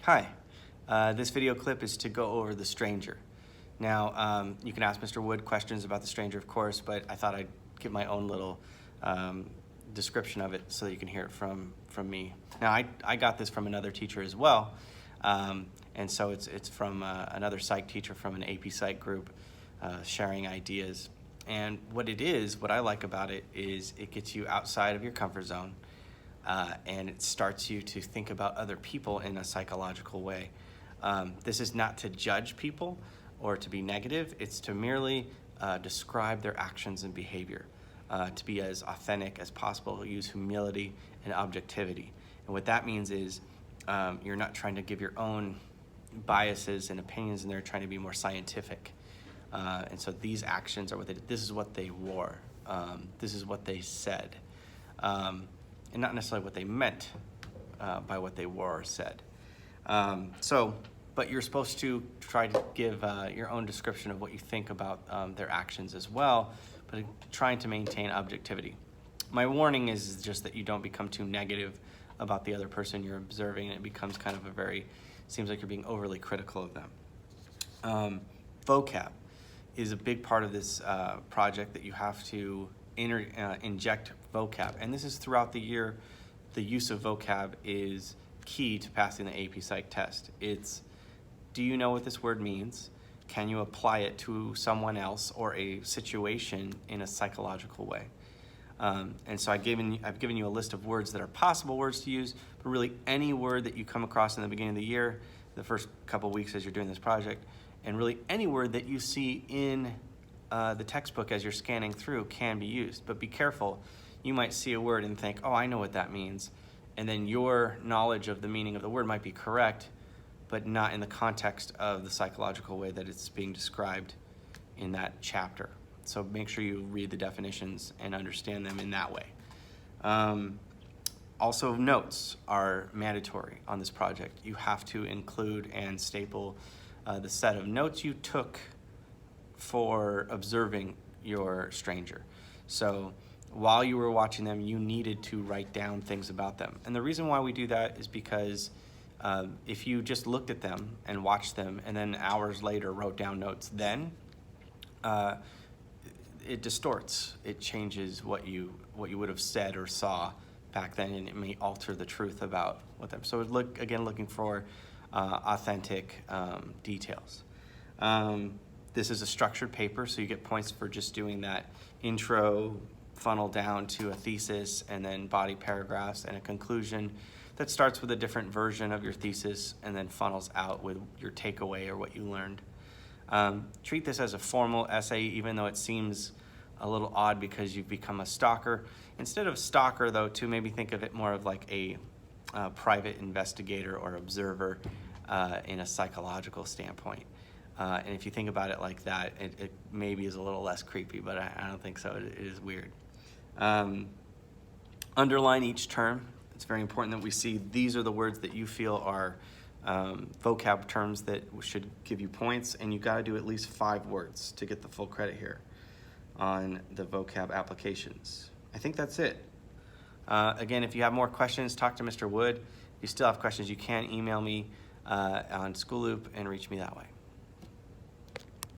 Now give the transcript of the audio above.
Hi, this video clip is to go over the stranger. Now, you can ask Mr. Wood questions about the stranger, of course, but I thought I'd give my own little description of it so that you can hear it from me. Now, I got this from another teacher as well, and so it's from another psych teacher from an AP Psych group sharing ideas. And what I like about it is it gets you outside of your comfort zone. And it starts you to think about other people in a psychological way. This is not to judge people or to be negative. It's to merely describe their actions and behavior, to be as authentic as possible, use humility and objectivity. And what that means is you're not trying to give your own biases and opinions, and they're trying to be more scientific. And so these actions are what they did. This is what they wore. This is what they said. And not necessarily what they meant by what they wore or said. But you're supposed to try to give your own description of what you think about their actions as well, but trying to maintain objectivity. My warning is just that you don't become too negative about the other person you're observing, and it becomes kind of seems like you're being overly critical of them. Vocab is a big part of this project, that you have to inject vocab, and this is throughout the year. The use of vocab is key to passing the AP Psych test. It's, do you know what this word means? Can you apply it to someone else or a situation in a psychological way? And so I've given you a list of words that are possible words to use, but really any word that you come across in the beginning of the year, the first couple weeks as you're doing this project, and really any word that you see in the textbook as you're scanning through can be used. But be careful. You might see a word and think, oh, I know what that means. And then your knowledge of the meaning of the word might be correct, but not in the context of the psychological way that it's being described in that chapter. So make sure you read the definitions and understand them in that way. Also, notes are mandatory on this project. You have to include and staple the set of notes you took for observing your stranger. So while you were watching them, you needed to write down things about them. And the reason why we do that is because if you just looked at them and watched them and then hours later wrote down notes, then it distorts. It changes what you would have said or saw back then, and it may alter the truth about what them. So looking for authentic details. This is a structured paper, so you get points for just doing that intro, funnel down to a thesis, and then body paragraphs and a conclusion that starts with a different version of your thesis and then funnels out with your takeaway or what you learned. Treat this as a formal essay, even though it seems a little odd because you've become a stalker. Instead of stalker, though, to maybe think of it more of like a private investigator or observer in a psychological standpoint. And if you think about it like that, it maybe is a little less creepy, but I don't think so. It is weird. Underline each term. It's very important that we see these are the words that you feel are vocab terms that should give you points, and you've got to do at least 5 words to get the full credit here on the vocab applications. I think that's it. Again, if you have more questions, talk to Mr. Wood. If you still have questions, you can email me on School Loop and reach me that way.